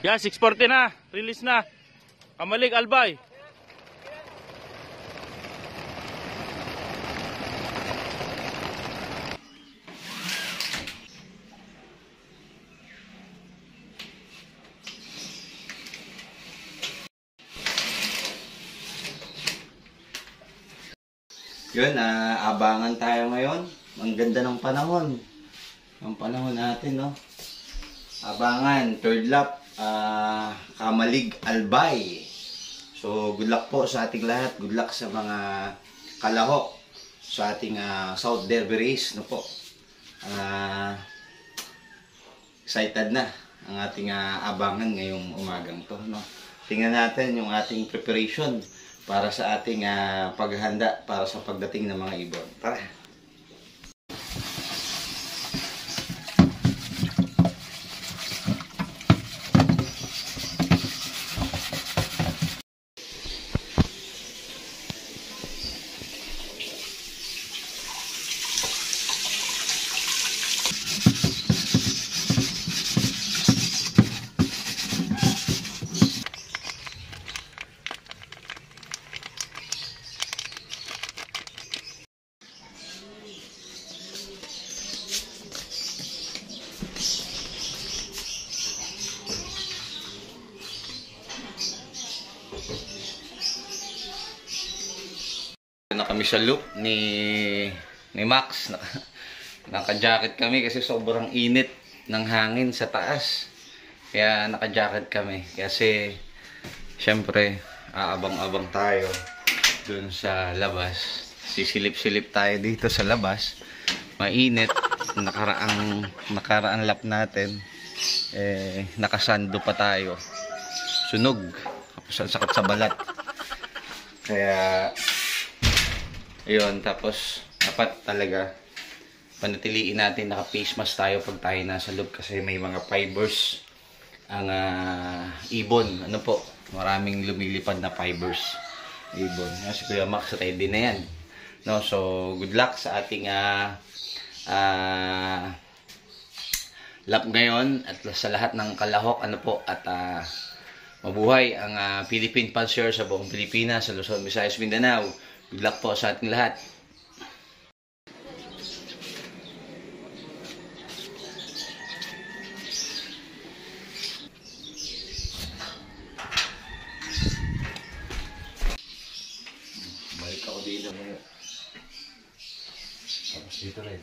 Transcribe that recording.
Yeah, 640 na. Release na. Kamalig, Albay. Yun, abangan tayo ngayon. Ang ganda ng panahon. Ang panahon natin, no? Abangan, third lap, Kamalig, Albay. So, good luck po sa ating lahat. Good luck sa mga kalahok sa ating South Derby race, no po. Excited na ang ating abangan ngayong umagang to, no? Tingnan natin yung ating preparation para sa ating paghahanda para sa pagdating ng mga ibon. Tara! Na kami sa loop ni Max. Naka-jacket kami kasi sobrang init ng hangin sa taas. Kaya naka-jacket kami kasi syempre aabang-abang tayo dun sa labas. Sisilip-silip tayo dito sa labas. Mainit. Nakaraang lap natin nakasando pa tayo. Sunog. Sakit sa balat. Kaya ayun, tapos dapat talaga panatiliin natin naka-face mask tayo pag tayo nasa loob kasi may mga fibers ang ibon. Ano po, maraming lumilipad na fibers ibon. Si Kuya Max ready na yan, no? So good luck sa ating lap ngayon at sa lahat ng kalahok, ano po, at mabuhay ang Philippine Panzer sa buong Pilipinas, sa Luzon, Visayas, Mindanao. Good luck po sa ating lahat. Balik ako dito. Tapos dito rin.